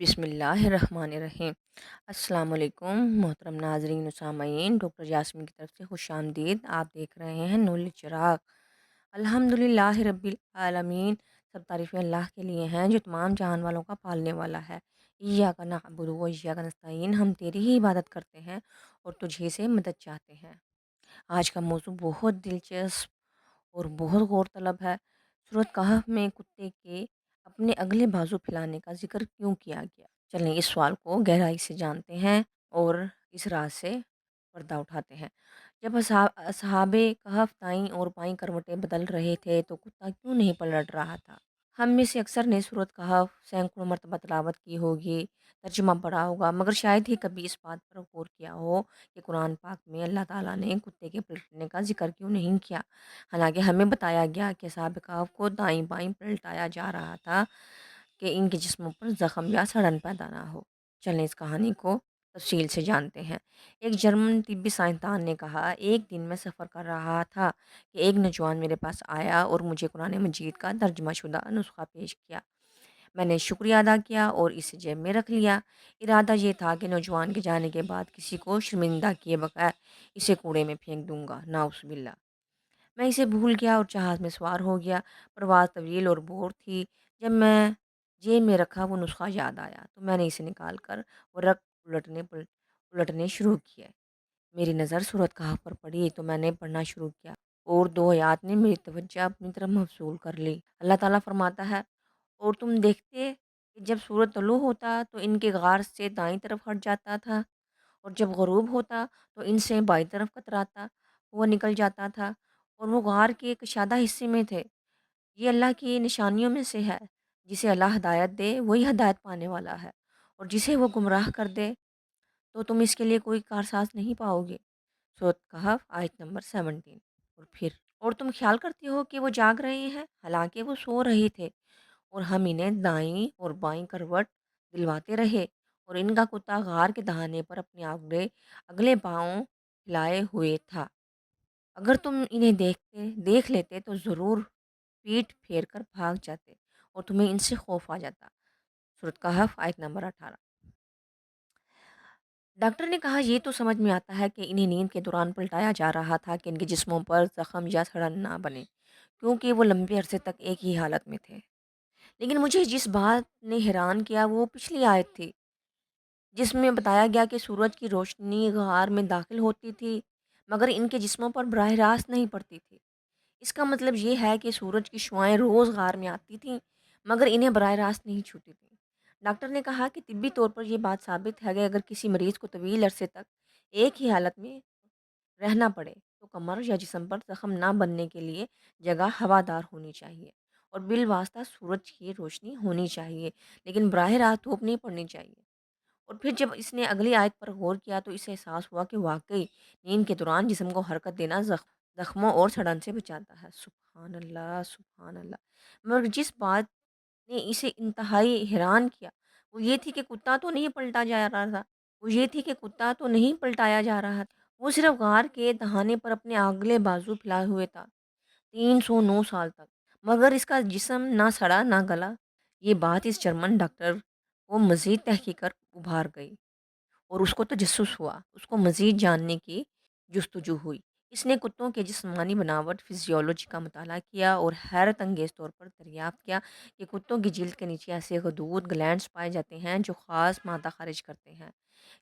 بسم اللہ الرحمن الرحیم۔ السلام علیکم محترم ناظرین و سامعین، ڈاکٹر یاسمین کی طرف سے خوش آمدید۔ آپ دیکھ رہے ہیں نور چراغ۔ الحمدللہ رب العالمین، سب تعریفیں اللہ کے لیے ہیں جو تمام جہان والوں کا پالنے والا ہے۔ ایاک نعبد و ایاک نستعین، ہم تیری ہی عبادت کرتے ہیں اور تجھے سے مدد چاہتے ہیں۔ آج کا موضوع بہت دلچسپ اور بہت غور طلب ہے۔ سورۃ کہف میں کتے کے اپنے اگلے بازو پھیلانے کا ذکر کیوں کیا گیا؟ چلیں اس سوال کو گہرائی سے جانتے ہیں اور اس راز سے پردہ اٹھاتے ہیں۔ جب اصحاب کہف دائیں اور بائیں کروٹیں بدل رہے تھے تو کتا کیوں نہیں پلٹ رہا تھا؟ ہم میں سے اکثر نے سورۃ کہف سینکڑوں مرتبہ تلاوت کی ہوگی، ترجمہ پڑھا ہوگا، مگر شاید ہی کبھی اس بات پر غور کیا ہو کہ قرآن پاک میں اللہ تعالیٰ نے کتے کے پلٹنے کا ذکر کیوں نہیں کیا، حالانکہ ہمیں بتایا گیا کہ اصحاب کہف کو دائیں بائیں پلٹایا جا رہا تھا کہ ان کے جسموں پر زخم یا سڑن پیدا نہ ہو۔ چلیں اس کہانی کو تفصیل سے جانتے ہیں۔ ایک جرمن طبی سائنسدان نے کہا، ایک دن میں سفر کر رہا تھا کہ ایک نوجوان میرے پاس آیا اور مجھے قرآن مجید کا ترجمہ شدہ نسخہ پیش کیا۔ میں نے شکریہ ادا کیا اور اسے جیب میں رکھ لیا۔ ارادہ یہ تھا کہ نوجوان کے جانے کے بعد کسی کو شرمندہ کیے بغیر اسے کوڑے میں پھینک دوں گا، نعوذ باللہ۔ میں اسے بھول گیا اور جہاز میں سوار ہو گیا۔ پرواز طویل اور بور تھی۔ جب میں جیب میں رکھا وہ نسخہ یاد آیا تو میں نے اسے نکال کر ورق الٹنے شروع کیے۔ میری نظر سورۃ کہف پر پڑی تو میں نے پڑھنا شروع کیا اور دو آیات نے میری توجہ اپنی طرف مبذول کر لی۔ اللہ تعالیٰ فرماتا ہے، اور تم دیکھتے کہ جب سورج طلوع ہوتا تو ان کے غار سے دائیں طرف ہٹ جاتا تھا اور جب غروب ہوتا تو ان سے بائیں طرف کتراتا وہ نکل جاتا تھا اور وہ غار کے کشادہ حصے میں تھے۔ یہ اللہ کی نشانیوں میں سے ہے۔ جسے اللہ ہدایت دے وہی ہدایت پانے والا ہے، اور جسے وہ گمراہ کر دے تو تم اس کے لیے کوئی کارساز نہیں پاؤ گے۔ سورۃ کہف آیت نمبر 17۔ اور تم خیال کرتے ہو کہ وہ جاگ رہے ہیں، حالانکہ وہ سو رہے تھے، اور ہم انہیں دائیں اور بائیں کروٹ دلواتے رہے، اور ان کا کتا غار کے دہانے پر اپنے اگلے پاؤں پھیلائے ہوئے تھا۔ اگر تم انہیں دیکھ لیتے تو ضرور پیٹ پھیر کر بھاگ جاتے اور تمہیں ان سے خوف آ جاتا۔ سورۃ کہف آیت نمبر 18۔ ڈاکٹر نے کہا، یہ تو سمجھ میں آتا ہے کہ انہیں نیند کے دوران پلٹایا جا رہا تھا کہ ان کے جسموں پر زخم یا سڑن نہ بنے، کیونکہ وہ لمبے عرصے تک ایک ہی حالت میں تھے۔ لیکن مجھے جس بات نے حیران کیا وہ پچھلی آیت تھی، جس میں بتایا گیا کہ سورج کی روشنی غار میں داخل ہوتی تھی مگر ان کے جسموں پر براہ راست نہیں پڑتی تھی۔ اس کا مطلب یہ ہے کہ سورج کی شعائیں روز غار میں آتی تھیں مگر انہیں براہ راست نہیں چھوتی تھیں۔ ڈاکٹر نے کہا کہ طبی طور پر یہ بات ثابت ہے کہ اگر کسی مریض کو طویل عرصے تک ایک ہی حالت میں رہنا پڑے تو کمر یا جسم پر زخم نہ بننے کے لیے جگہ ہوادار ہونی چاہیے اور بالواسطہ سورج کی روشنی ہونی چاہیے، لیکن براہ راست دھوپ نہیں پڑنی چاہیے۔ اور پھر جب اس نے اگلی آیت پر غور کیا تو اسے احساس ہوا کہ واقعی نیند کے دوران جسم کو حرکت دینا زخموں اور سڑن سے بچاتا ہے۔ سبحان اللہ، سبحان اللہ۔ مگر جس بات نے اسے انتہائی حیران کیا وہ یہ تھی کہ کتا تو نہیں پلٹا جا رہا تھا وہ یہ تھی کہ کتا تو نہیں پلٹایا جا رہا تھا، وہ صرف غار کے دہانے پر اپنے اگلے بازو پھیلائے ہوئے تھا 309 سال تک، مگر اس کا جسم نہ سڑا نہ گلا۔ یہ بات اس جرمن ڈاکٹر کو مزید تحقیق کر ابھار گئی اور اس کو تجسس ہوا، اس کو مزید جاننے کی جستجو ہوئی۔ اس نے کتوں کے جسمانی بناوٹ فزیولوجی کا مطالعہ کیا اور حیرت انگیز طور پر دریافت کیا کہ کتوں کی جلد کے نیچے ایسے غدود گلینڈز پائے جاتے ہیں جو خاص مادہ خارج کرتے ہیں۔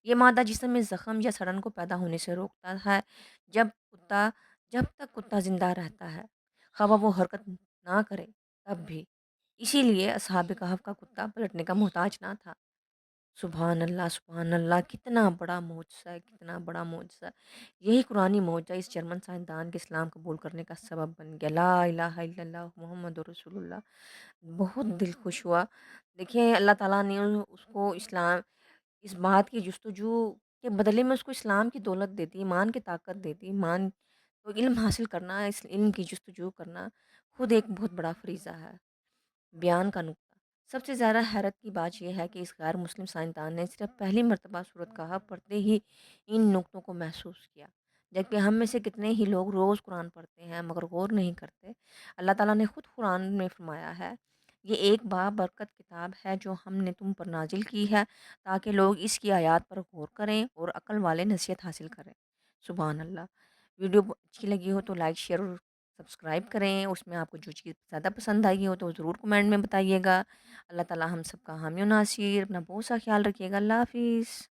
یہ مادہ جسم میں زخم یا سڑن کو پیدا ہونے سے روکتا ہے جب کتا جب تک کتا زندہ رہتا ہے، خواہ وہ حرکت نہ کرے تب بھی۔ اسی لیے اصحاب کہف کا کتا پلٹنے کا محتاج نہ تھا۔ سبحان اللہ، سبحان اللہ، کتنا بڑا معجزہ ہے، کتنا بڑا معجزہ۔ یہی قرآنی معجزہ اس جرمن سائنسدان کے اسلام قبول کرنے کا سبب بن گیا۔ لا الہ الا اللہ محمد رسول اللہ۔ بہت دل خوش ہوا۔ دیکھیں اللہ تعالیٰ نے اس کو اسلام، اس بات کی جستجو کے بدلے میں اس کو اسلام کی دولت دیتی، ایمان کی طاقت دیتی۔ ایمان تو علم حاصل کرنا، اس علم کی جستجو کرنا خود ایک بہت بڑا فریضہ ہے۔ بیان کا نقطہ، سب سے زیادہ حیرت کی بات یہ ہے کہ اس غیر مسلم سائنسدان نے صرف پہلی مرتبہ سورۃ کہف پڑھتے ہی ان نقطوں کو محسوس کیا، جبکہ ہم میں سے کتنے ہی لوگ روز قرآن پڑھتے ہیں مگر غور نہیں کرتے۔ اللہ تعالیٰ نے خود قرآن میں فرمایا ہے یہ ایک بابرکت کتاب ہے جو ہم نے تم پر نازل کی ہے تاکہ لوگ اس کی آیات پر غور کریں اور عقل والے نصیحت حاصل کریں۔ سبحان اللہ۔ ویڈیو اچھی لگی ہو تو لائک شیئر اور سبسکرائب کریں، اس میں آپ کو جو چیز زیادہ پسند آئی ہو تو ضرور کمنٹ میں بتائیے گا۔ اللہ تعالی ہم سب کا حامی و ناصر، اپنا بہت سا خیال رکھیے گا۔ اللہ حافظ۔